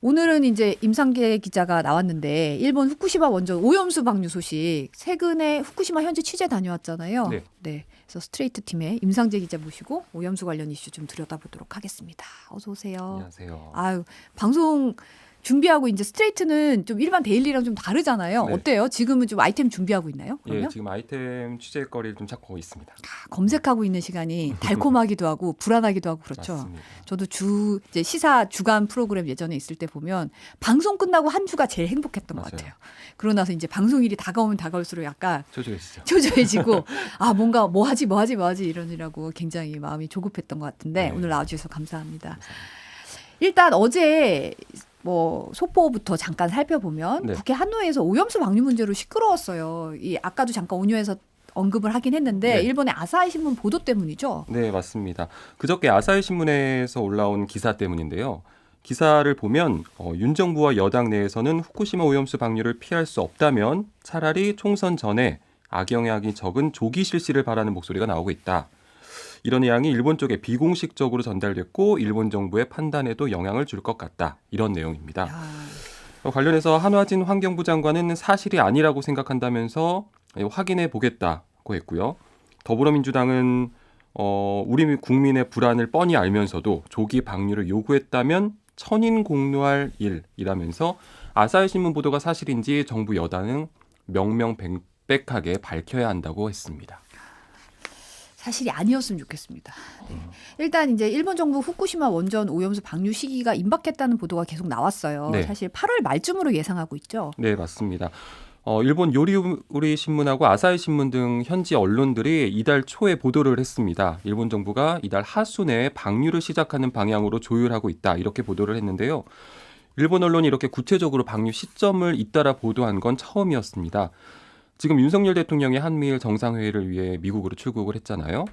오늘은 이제 임상계 기자가 나왔는데 일본 후쿠시마 원전 오염수 방류 소식 최근에 후쿠시마 현지 취재 다녀왔잖아요. 네. 네. 그래서 스트레이트 팀의 임상재 기자 모시고 오염수 관련 이슈 좀 들여다보도록 하겠습니다. 어서 오세요. 안녕하세요. 아유, 방송 준비하고 이제 스트레이트는 좀 일반 데일리랑 좀 다르잖아요. 네. 어때요? 지금은 좀 아이템 준비하고 있나요? 그러면? 예, 지금 아이템 취재거리를 좀 찾고 있습니다. 검색하고 있는 시간이 달콤하기도 하고 불안하기도 하고 그렇죠. 맞습니다. 저도 이제 시사 주간 프로그램 예전에 있을 때 보면 방송 끝나고 한 주가 제일 행복했던 것 맞아요. 같아요. 그러고 나서 이제 방송일이 다가오면 다가올수록 약간 초조해지죠. 초조해지고 아 뭔가 뭐 하지 이러느라고 굉장히 마음이 조급했던 것 같은데 네. 오늘 나와주셔서 감사합니다. 감사합니다. 일단 어제 뭐 소포부터 잠깐 살펴보면 네. 국회 한노회에서 오염수 방류 문제로 시끄러웠어요. 이 아까도 잠깐 온유에서 언급을 하긴 했는데 네. 일본의 아사히 신문 보도 때문이죠. 네, 맞습니다. 그저께 아사히 신문에서 올라온 기사 때문인데요. 기사를 보면 윤 정부와 여당 내에서는 후쿠시마 오염수 방류를 피할 수 없다면 차라리 총선 전에 악영향이 적은 조기 실시를 바라는 목소리가 나오고 있다. 이런 내용이 일본 쪽에 비공식적으로 전달됐고 일본 정부의 판단에도 영향을 줄 것 같다. 이런 내용입니다. 관련해서 한화진 환경부 장관은 사실이 아니라고 생각한다면서 확인해 보겠다고 했고요. 더불어민주당은 우리 국민의 불안을 뻔히 알면서도 조기 방류를 요구했다면 천인공노할 일이라면서 아사히 신문 보도가 사실인지 정부 여당은 명명백백하게 밝혀야 한다고 했습니다. 사실이 아니었으면 좋겠습니다. 네. 일단 이제 일본 정부 후쿠시마 원전 오염수 방류 시기가 임박했다는 보도가 계속 나왔어요. 네. 사실 8월 말쯤으로 예상하고 있죠. 네, 맞습니다. 일본 요리우리 신문하고 아사히 신문 등 현지 언론들이 이달 초에 보도를 했습니다. 일본 정부가 이달 하순에 방류를 시작하는 방향으로 조율하고 있다. 이렇게 보도를 했는데요. 일본 언론이 이렇게 구체적으로 방류 시점을 잇따라 보도한 건 처음이었습니다. 지금 윤석열 대통령이 한미일 정상회의를 위해 미국으로 출국을 했잖아요.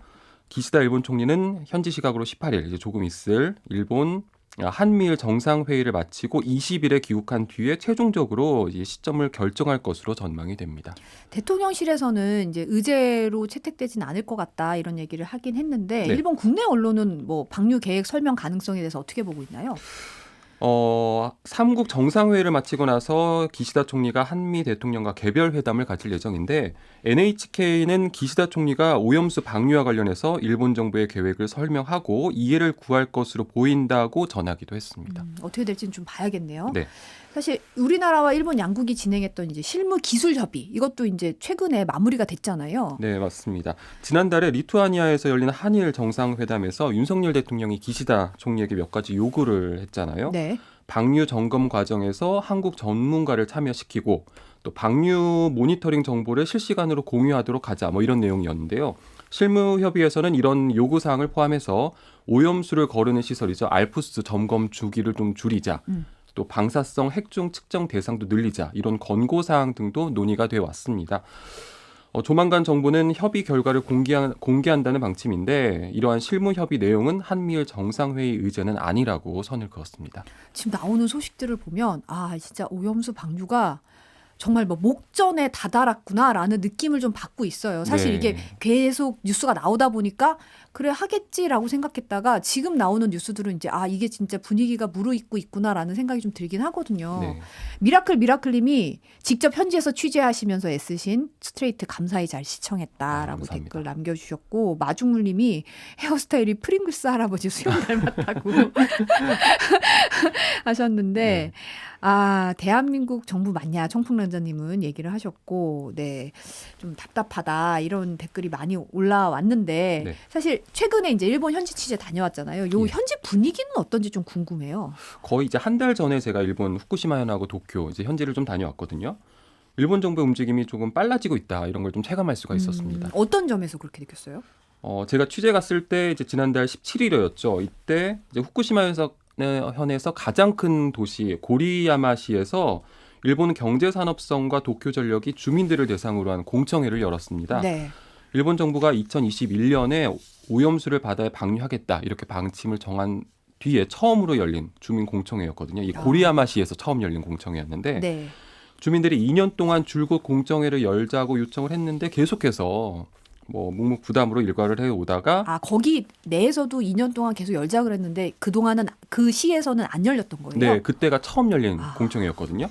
기시다 일본 총리는 현지 시각으로 18일, 이제 조금 있을 일본 한미일 정상회의를 마치고 20일에 귀국한 뒤에 최종적으로 이 시점을 결정할 것으로 전망이 됩니다. 대통령실에서는 이제 의제로 채택되진 않을 것 같다 이런 얘기를 하긴 했는데 네. 일본 국내 언론은 뭐 방류 계획 설명 가능성에 대해서 어떻게 보고 있나요? 3국 정상회의를 마치고 나서 기시다 총리가 한미 대통령과 개별 회담을 가질 예정인데 NHK는 기시다 총리가 오염수 방류와 관련해서 일본 정부의 계획을 설명하고 이해를 구할 것으로 보인다고 전하기도 했습니다. 어떻게 될지는 좀 봐야겠네요. 네. 사실 우리나라와 일본 양국이 진행했던 이제 실무 기술 협의 이것도 이제 최근에 마무리가 됐잖아요. 네, 맞습니다. 지난달에 리투아니아에서 열린 한일 정상회담에서 윤석열 대통령이 기시다 총리에게 몇 가지 요구를 했잖아요. 네. 방류 점검 과정에서 한국 전문가를 참여시키고 또 방류 모니터링 정보를 실시간으로 공유하도록 하자 뭐 이런 내용이었는데요. 실무 협의에서는 이런 요구 사항을 포함해서 오염수를 거르는 시설이죠. 알프스 점검 주기를 좀 줄이자. 또 방사성 핵중 측정 대상도 늘리자. 이런 권고 사항 등도 논의가 돼 왔습니다. 조만간 정부는 협의 결과를 공개한다는 방침인데 이러한 실무 협의 내용은 한미일 정상회의 의제는 아니라고 선을 그었습니다. 지금 나오는 소식들을 보면 아 진짜 오염수 방류가 정말 뭐 목전에 다다랐구나라는 느낌을 좀 받고 있어요. 사실 네. 이게 계속 뉴스가 나오다 보니까 그래 하겠지라고 생각했다가 지금 나오는 뉴스들은 이제 아 이게 진짜 분위기가 무르익고 있구나라는 생각이 좀 들긴 하거든요. 네. 미라클님이 직접 현지에서 취재하시면서 애쓰신 스트레이트 감사히 잘 시청했다라고 감사합니다. 댓글 남겨주셨고 마중물님이 헤어스타일이 프링글스 할아버지 수염 닮았다고 하셨는데 네. 아 대한민국 정부 맞냐 청풍란자님은 얘기를 하셨고 네 좀 답답하다 이런 댓글이 많이 올라왔는데 네. 사실 최근에 이제 일본 현지 취재 다녀왔잖아요. 요 예. 현지 분위기는 어떤지 좀 궁금해요. 거의 이제 한 달 전에 제가 일본 후쿠시마현하고 도쿄 이제 현지를 좀 다녀왔거든요. 일본 정부의 움직임이 조금 빨라지고 있다 이런 걸 좀 체감할 수가 있었습니다. 어떤 점에서 그렇게 느꼈어요? 제가 취재 갔을 때 이제 지난달 17일이었죠. 이때 이제 후쿠시마현에서 가장 큰 도시 고리야마시에서 일본 경제산업성과 도쿄전력이 주민들을 대상으로 한 공청회를 열었습니다. 네. 일본 정부가 2021년에 오염수를 바다에 방류하겠다 이렇게 방침을 정한 뒤에 처음으로 열린 주민 공청회였거든요. 이 고리야마시에서 처음 열린 공청회였는데 네. 주민들이 2년 동안 줄곧 공청회를 열자고 요청을 했는데 계속해서 뭐 묵묵부담으로 일과를 해 오다가 아, 거기 내에서도 2년 동안 계속 열자 그랬는데 그동안은 그 시에서는 안 열렸던 거예요? 네, 그때가 처음 열린 아. 공청회였거든요.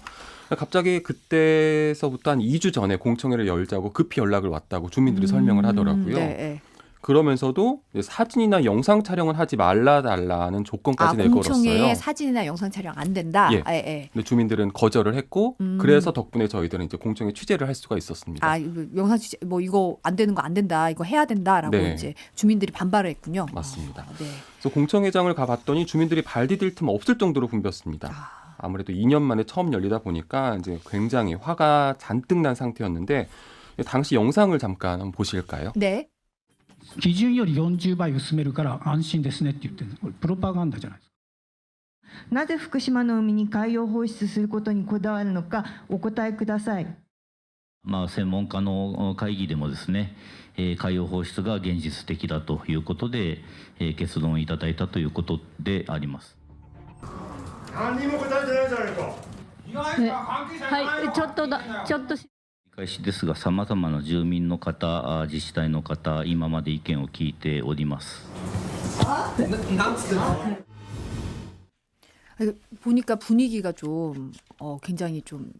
갑자기 그때서부터 한 2주 전에 공청회를 열자고 급히 연락을 왔다고 주민들이 설명을 하더라고요. 네, 네. 그러면서도 사진이나 영상 촬영은 하지 말라달라는 조건까지 공청회에 내걸었어요. 사진이나 영상 촬영 안 된다? 예. 예, 예. 근데 주민들은 거절을 했고 그래서 덕분에 저희들은 이제 공청회 취재를 할 수가 있었습니다. 아, 이거 영상 취재 뭐 이거 안 되는 거 안 된다. 이거 해야 된다라고 네. 이제 주민들이 반발을 했군요. 맞습니다. 네. 그래서 공청회장을 가봤더니 주민들이 발 디딜 틈 없을 정도로 붐볐습니다. 아, 아무래도 2년 만에 처음 열리다 보니까 이제 굉장히 화가 잔뜩 난 상태였는데 당시 영상을 잠깐 한번 보실까요? 네. 基準より40倍薄めるから安心ですねって言ってるんです。これプロパガンダじゃないですか。なぜ福島の海に海洋放出することにこだわるのかお答えください。専門家の会議でもですね、海洋放出が現実的だということで、結論をいただいたということであります。何にも答えてないじゃないか。はい、ちょっと繰り返しですが、さまざまな住民の方、自治体の方、今まで意見を聞いております。 보니까 분위기가 좀 굉장히 좀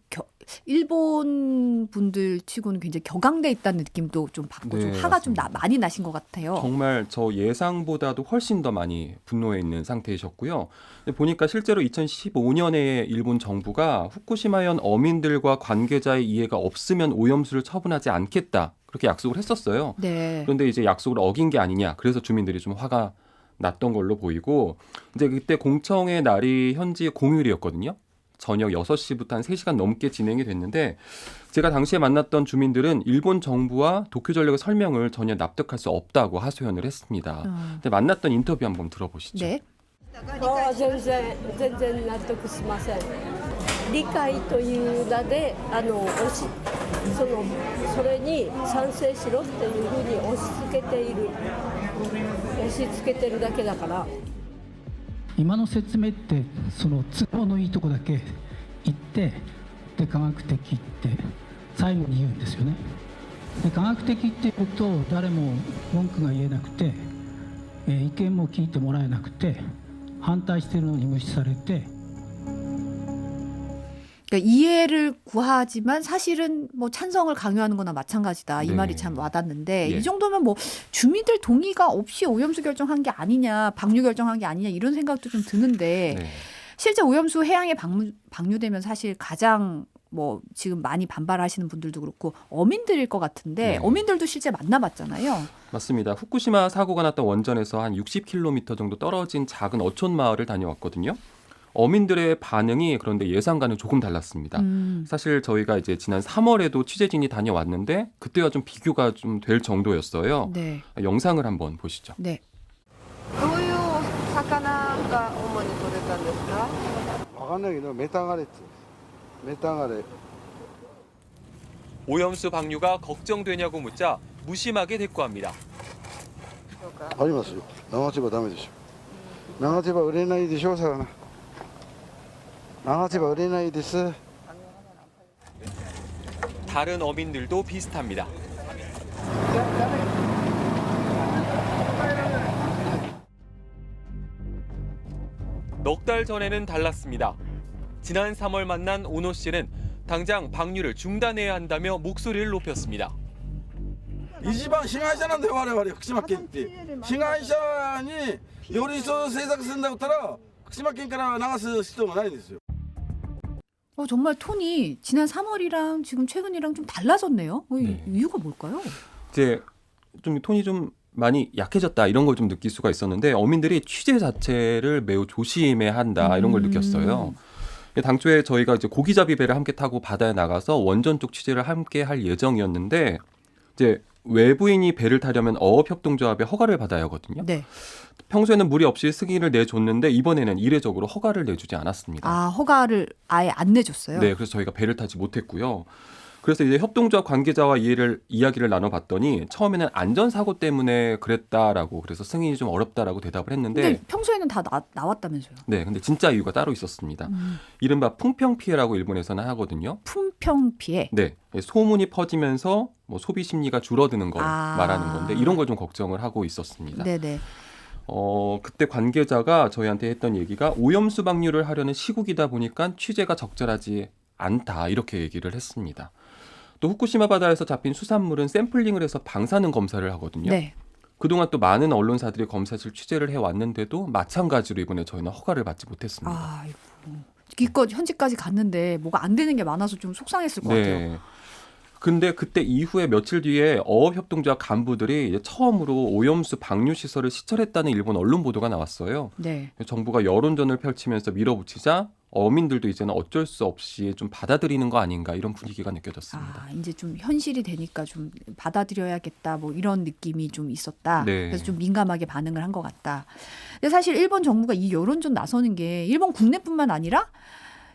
일본 분들 치고는 굉장히 격앙돼 있다는 느낌도 좀 받고 네, 좀 화가 좀 맞습니다. 많이 나신 것 같아요. 정말 저 예상보다도 훨씬 더 많이 분노해 있는 상태이셨고요. 근데 보니까 실제로 2015년에 일본 정부가 후쿠시마현 어민들과 관계자의 이해가 없으면 오염수를 처분하지 않겠다. 그렇게 약속을 했었어요. 네. 그런데 이제 약속을 어긴 게 아니냐. 그래서 주민들이 좀 화가 났던 걸로 보이고 이제 그때 공청회 날이 현지 공휴일이었거든요. 저녁 6시부터 한 3시간 넘게 진행이 됐는데 제가 당시에 만났던 주민들은 일본 정부와 도쿄전력의 설명을 전혀 납득할 수 없다고 하소연을 했습니다. 근데 만났던 인터뷰 한번 들어보시죠. 네. 全然納得しません。理解という名でそれに賛成しろっていうふうに押し付けてるだけだから。今の説明ってその都合のいいとこだけ言ってで科学的って最後に言うんですよね。で科学的って言うと誰も文句が言えなくて、意見も聞いてもらえなくて反対しているのに無視されて。 그러니까 이해를 구하지만 사실은 뭐 찬성을 강요하는 거나 마찬가지다. 이 네. 말이 참 와닿는데 예. 이 정도면 뭐 주민들 동의가 없이 오염수 결정한 게 아니냐, 방류 결정한 게 아니냐 이런 생각도 좀 드는데 네. 실제 오염수 해양에 방류되면 사실 가장 뭐 지금 많이 반발하시는 분들도 그렇고 어민들일 것 같은데 네. 어민들도 실제 만나봤잖아요. 맞습니다. 후쿠시마 사고가 났던 원전에서 한 60km 정도 떨어진 작은 어촌 마을을 다녀왔거든요. 어민들의 반응이 그런데 예상과는 조금 달랐습니다. 사실 저희가 이제 지난 3월에도 취재진이 다녀왔는데 그때와 좀 비교가 좀 될 정도였어요. 네. 영상을 한번 보시죠. 네. どういう魚が主に取れたんですか？わかんないけどメタンガレってメタンガレ。 오염수 방류가 걱정되냐고 묻자 무심하게 대꾸합니다. ありますよ。長千葉ダメでしょ。長千葉売れないでしょ魚。長千葉売れないです。 다른 어민들도 비슷합니다. 넉 달 전에는 달랐습니다. 지난 3월 만난 오노 씨는 당장 방류를 중단해야 한다며 목소리를 높였습니다. 一番被害者なんだよ我々福島県って被害者により一層政策するんだったら福島県から流す必要がないんですよ。 정말 톤이 지난 3월이랑 지금 최근이랑 좀 달라졌네요. 네. 이유가 뭘까요? 이제 좀 톤이 좀 많이 약해졌다 이런 걸 좀 느낄 수가 있었는데 어민들이 취재 자체를 매우 조심해야 한다 이런 걸 느꼈어요. 당초에 저희가 이제 고기잡이 배를 함께 타고 바다에 나가서 원전 쪽 취재를 함께 할 예정이었는데 이제 외부인이 배를 타려면 어업협동조합의 허가를 받아야 하거든요. 네. 평소에는 무리 없이 승인을 내줬는데 이번에는 이례적으로 허가를 내주지 않았습니다. 아, 허가를 아예 안 내줬어요? 네, 그래서 저희가 배를 타지 못했고요. 그래서 이제 협동조합 관계자와 이야기를 나눠봤더니 처음에는 안전사고 때문에 그랬다라고, 그래서 승인이 좀 어렵다라고 대답을 했는데, 근데 평소에는 다 나왔다면서요. 네, 근데 진짜 이유가 따로 있었습니다. 이른바 풍평 피해라고 일본에서는 하거든요. 품평 피해. 네, 소문이 퍼지면서 뭐 소비 심리가 줄어드는 걸 말하는 건데, 이런 걸 좀 걱정을 하고 있었습니다. 네네. 그때 관계자가 저희한테 했던 얘기가 오염수 방류를 하려는 시국이다 보니까 취재가 적절하지 않다, 이렇게 얘기를 했습니다. 또 후쿠시마 바다에서 잡힌 수산물은 샘플링을 해서 방사능 검사를 하거든요. 네. 그동안 또 많은 언론사들이 검사실 취재를 해왔는데도 마찬가지로 이번에 저희는 허가를 받지 못했습니다. 아이고. 기껏 현지까지 갔는데 뭐가 안 되는 게 많아서 좀 속상했을 것 같아요. 네. 근데 그때 이후에 며칠 뒤에 어업협동조합 간부들이 이제 처음으로 오염수 방류 시설을 시설했다는 일본 언론 보도가 나왔어요. 네. 정부가 여론전을 펼치면서 밀어붙이자 어민들도 이제는 어쩔 수 없이 좀 받아들이는 거 아닌가, 이런 분위기가 느껴졌습니다. 이제 좀 현실이 되니까 좀 받아들여야겠다, 뭐 이런 느낌이 좀 있었다. 네. 그래서 좀 민감하게 반응을 한 것 같다. 근데 사실 일본 정부가 이 여론전 나서는 게 일본 국내뿐만 아니라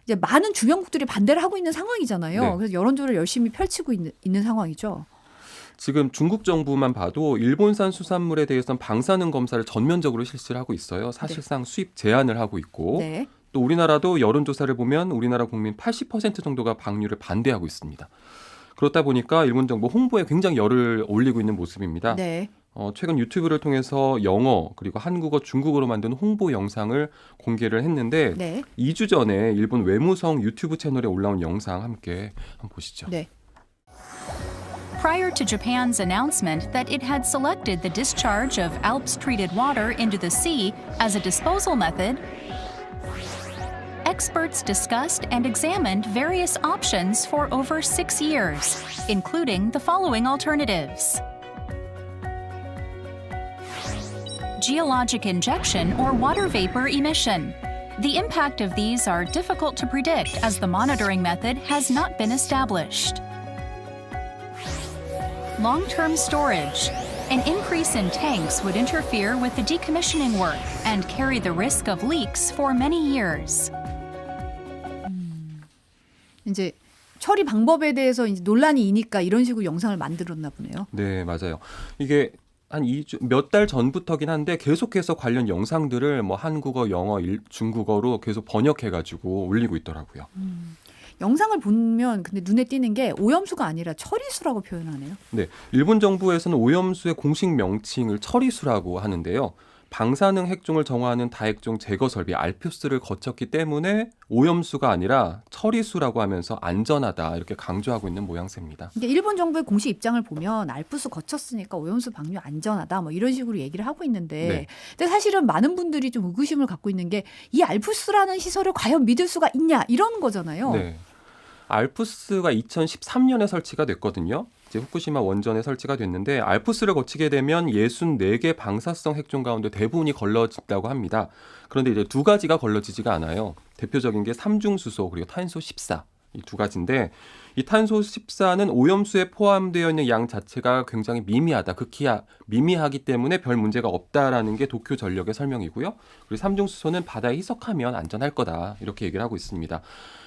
이제 많은 주변국들이 반대를 하고 있는 상황이잖아요. 네. 그래서 여론전을 열심히 펼치고 있는 상황이죠. 지금 중국 정부만 봐도 일본산 수산물에 대해서는 방사능 검사를 전면적으로 실시를 하고 있어요. 사실상 수입 제한을 하고 있고, 네. 또 우리나라도 여론조사를 보면 우리나라 국민 80% 정도가 방류를 반대하고 있습니다. 그렇다 보니까 일본 정부 홍보에 굉장히 열을 올리고 있는 모습입니다. 네. 최근 유튜브를 통해서 영어 그리고 한국어, 중국어로 만든 홍보 영상을 공개를 했는데, 네. 2주 전에 일본 외무성 유튜브 채널에 올라온 영상 함께 한번 보시죠. 네. Prior to Japan's announcement that it had selected the discharge of ALPS-treated water into the sea as a disposal method, experts discussed and examined various options for over 6 years, including the following alternatives: geologic injection or water vapor emission. The impact of these are difficult to predict as the monitoring method has not been established. Long-term storage. An increase in tanks would interfere with the decommissioning work and carry the risk of leaks for many years. 이제 처리 방법에 대해서 이제 논란이 이니까 이런 식으로 영상을 만들었나 보네요. 네, 맞아요. 이게 한 몇 달 전부터긴 한데 계속해서 관련 영상들을 뭐 한국어, 영어, 중국어로 계속 번역해가지고 올리고 있더라고요. 영상을 보면 근데 눈에 띄는 게 오염수가 아니라 처리수라고 표현하네요. 네, 일본 정부에서는 오염수의 공식 명칭을 처리수라고 하는데요. 방사능 핵종을 정화하는 다핵종 제거 설비 알프스를 거쳤기 때문에 오염수가 아니라 처리수라고 하면서 안전하다, 이렇게 강조하고 있는 모양새입니다. 이게 일본 정부의 공식 입장을 보면 알프스 거쳤으니까 오염수 방류 안전하다, 뭐 이런 식으로 얘기를 하고 있는데, 네. 근데 사실은 많은 분들이 좀 의구심을 갖고 있는 게 이 알프스라는 시설을 과연 믿을 수가 있냐, 이런 거잖아요. 네. 알프스가 2013년에 설치가 됐거든요. 이제 후쿠시마 원전에 설치가 됐는데, 알프스를 거치게 되면 64개 방사성 핵종 가운데 대부분이 걸러진다고 합니다. 그런데 이제 두 가지가 걸러지지가 않아요. 대표적인 게 삼중수소 그리고 탄소 14, 이 두 가지인데, 이 탄소 14는 오염수에 포함되어 있는 양 자체가 굉장히 미미하다, 극히 미미하기 때문에 별 문제가 없다라는 게 도쿄 전력의 설명이고요. 그리고 삼중수소는 바다에 희석하면 안전할 거다, 이렇게 얘기를 하고 있습니다.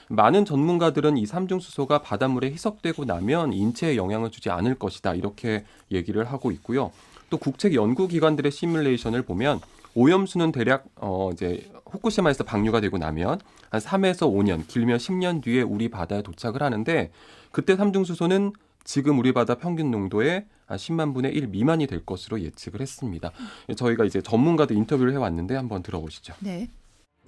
많은 전문가들은 이 삼중수소가 바닷물에 희석되고 나면 인체에 영향을 주지 않을 것이다, 이렇게 얘기를 하고 있고요. 또 국책 연구기관들의 시뮬레이션을 보면 오염수는 대략 이제 후쿠시마에서 방류가 되고 나면 한 3에서 5년, 길면 10년 뒤에 우리 바다에 도착을 하는데, 그때 삼중수소는 지금 우리 바다 평균 농도의 한 10만 분의 1 미만이 될 것으로 예측을 했습니다. 저희가 이제 전문가들 인터뷰를 해왔는데 한번 들어보시죠. 네.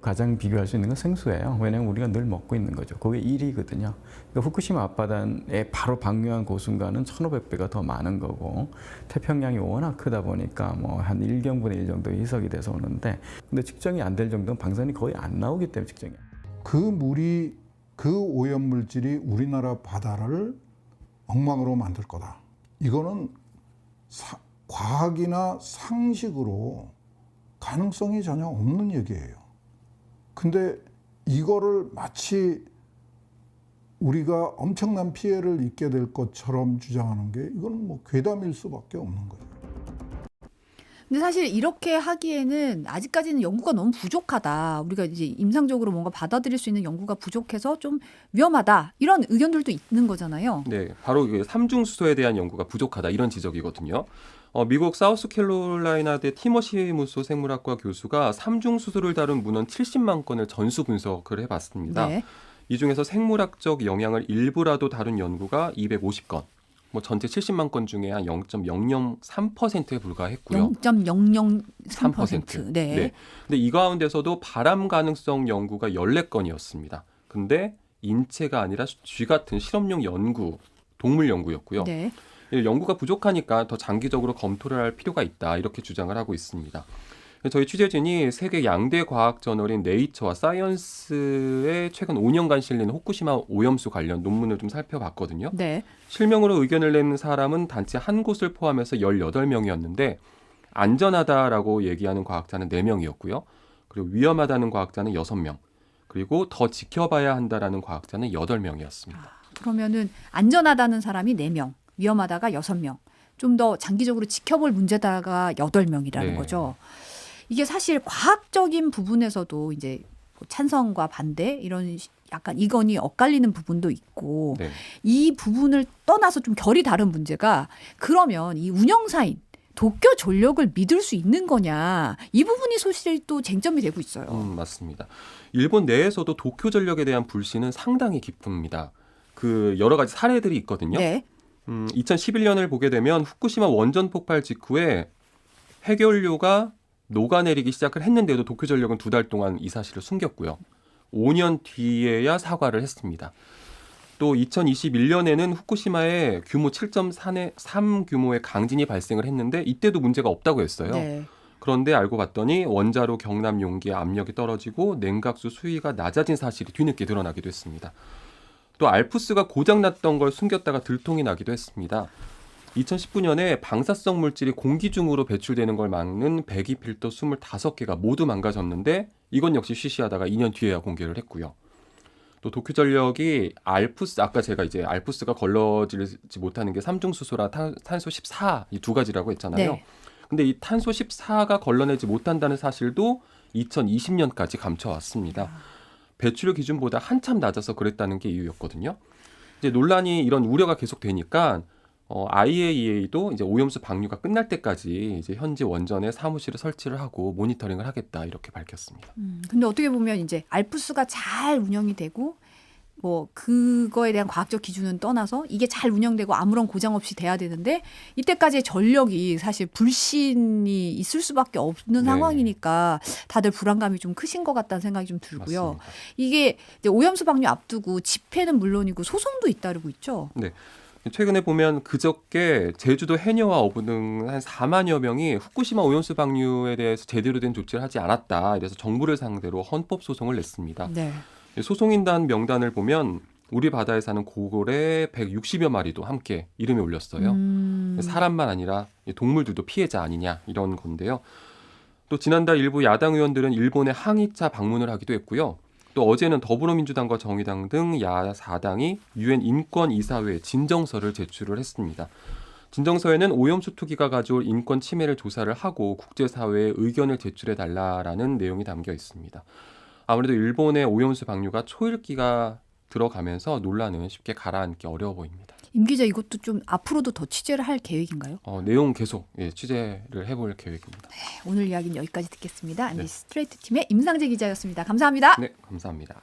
가장 비교할 수 있는 건 생수예요. 왜냐하면 우리가 늘 먹고 있는 거죠. 그게 1위거든요. 그러니까 후쿠시마 앞바다에 바로 방류한 고순가는 1,500배가 더 많은 거고, 태평양이 워낙 크다 보니까 뭐 한 1경분의 1 정도 희석이 돼서 오는데, 근데 측정이 안 될 정도는 방사능이 거의 안 나오기 때문에 측정이. 그 물이, 그 오염물질이 우리나라 바다를 엉망으로 만들 거다. 이거는 과학이나 상식으로 가능성이 전혀 없는 얘기예요. 근데 이거를 마치 우리가 엄청난 피해를 입게 될 것처럼 주장하는 게, 이건 뭐 괴담일 수밖에 없는 거죠. 근데 사실 이렇게 하기에는 아직까지는 연구가 너무 부족하다. 우리가 이제 임상적으로 뭔가 받아들일 수 있는 연구가 부족해서 좀 위험하다. 이런 의견들도 있는 거잖아요. 네, 바로 그 삼중수소에 대한 연구가 부족하다 이런 지적이거든요. 미국 사우스캐롤라이나대 티머시 무소 생물학과 교수가 삼중수소를 다룬 문헌 70만 건을 전수 분석을 해봤습니다. 네. 이 중에서 생물학적 영향을 일부라도 다룬 연구가 250건. 뭐 전체 70만 건 중에 한 0.003%에 불과했고요. 0.003%. 네. 근데 이 가운데서도 바람 가능성 연구가 14건이었습니다. 근데 인체가 아니라 쥐 같은 실험용 연구, 동물 연구였고요. 네. 연구가 부족하니까 더 장기적으로 검토를 할 필요가 있다. 이렇게 주장을 하고 있습니다. 저희 취재진이 세계 양대 과학 저널인 네이처와 사이언스에 최근 5년간 실린 후쿠시마 오염수 관련 논문을 좀 살펴봤거든요. 네. 실명으로 의견을 낸 사람은 단체 한 곳을 포함해서 18명이었는데 안전하다라고 얘기하는 과학자는 4명이었고요. 그리고 위험하다는 과학자는 6명. 그리고 더 지켜봐야 한다라는 과학자는 8명이었습니다. 그러면은 안전하다는 사람이 4명, 위험하다가 6명, 좀 더 장기적으로 지켜볼 문제다가 8명이라는 네. 거죠. 이게 사실 과학적인 부분에서도 이제 찬성과 반대 이런 약간 이건이 엇갈리는 부분도 있고 네. 이 부분을 떠나서 좀 결이 다른 문제가 그러면 이 운영사인 도쿄 전력을 믿을 수 있는 거냐 이 부분이 사실 또 쟁점이 되고 있어요. 맞습니다. 일본 내에서도 도쿄 전력에 대한 불신은 상당히 깊습니다. 그 여러 가지 사례들이 있거든요. 네. 2011년을 보게 되면 후쿠시마 원전 폭발 직후에 핵연료가 녹아내리기 시작을 했는데도 도쿄전력은 2달 동안 이 사실을 숨겼고요. 5년 뒤에야 사과를 했습니다. 또 2021년에는 후쿠시마에 규모 7.3 규모의 강진이 발생을 했는데 이때도 문제가 없다고 했어요. 네. 그런데 알고 봤더니 원자로 경남 용기의 압력이 떨어지고 냉각수 수위가 낮아진 사실이 뒤늦게 드러나기도 했습니다. 또 알프스가 고장났던 걸 숨겼다가 들통이 나기도 했습니다. 2019년에 방사성 물질이 공기 중으로 배출되는 걸 막는 배기 필터 25개가 모두 망가졌는데 이건 역시 쉬쉬하다가 2년 뒤에야 공개를 했고요. 또 도쿄전력이 알프스, 아까 제가 이제 알프스가 걸러지지 못하는 게 삼중수소랑 탄소 14 이 두 가지라고 했잖아요. 네. 근데 이 탄소 14가 걸러내지 못한다는 사실도 2020년까지 감춰왔습니다. 배출료 기준보다 한참 낮아서 그랬다는 게 이유였거든요. 이제 논란이 이런 우려가 계속되니까 IAEA도 이제 오염수 방류가 끝날 때까지 이제 현지 원전에 사무실을 설치를 하고 모니터링을 하겠다 이렇게 밝혔습니다. 근데 어떻게 보면 이제 알프스가 잘 운영이 되고 뭐 그거에 대한 과학적 기준은 떠나서 이게 잘 운영되고 아무런 고장 없이 돼야 되는데 이때까지의 전력이 사실 불신이 있을 수밖에 없는 네. 상황이니까 다들 불안감이 좀 크신 것 같다는 생각이 좀 들고요. 맞습니다. 이게 이제 오염수 방류 앞두고 집회는 물론이고 소송도 잇따르고 있죠. 네. 최근에 보면 그저께 제주도 해녀와 어부 등 한 4만여 명이 후쿠시마 오염수 방류에 대해서 제대로 된 조치를 하지 않았다. 이래서 정부를 상대로 헌법 소송을 냈습니다. 네. 소송인단 명단을 보면 우리 바다에 사는 고래 160여 마리도 함께 이름이 올렸어요. 사람만 아니라 동물들도 피해자 아니냐 이런 건데요. 또 지난달 일부 야당 의원들은 일본에 항의차 방문을 하기도 했고요. 또 어제는 더불어민주당과 정의당 등 야4당이 유엔 인권이사회에 진정서를 제출을 했습니다. 진정서에는 오염수 투기가 가져올 인권 침해를 조사를 하고 국제사회에 의견을 제출해달라라는 내용이 담겨 있습니다. 아무래도 일본의 오염수 방류가 초읽기가 들어가면서 논란은 쉽게 가라앉기 어려워 보입니다. 임 기자 이것도 좀 앞으로도 더 취재를 할 계획인가요? 내용 계속 취재를 해볼 계획입니다. 네, 오늘 이야기는 여기까지 듣겠습니다. MBC 스트레이트 팀의 임상재 기자였습니다. 감사합니다. 네, 감사합니다.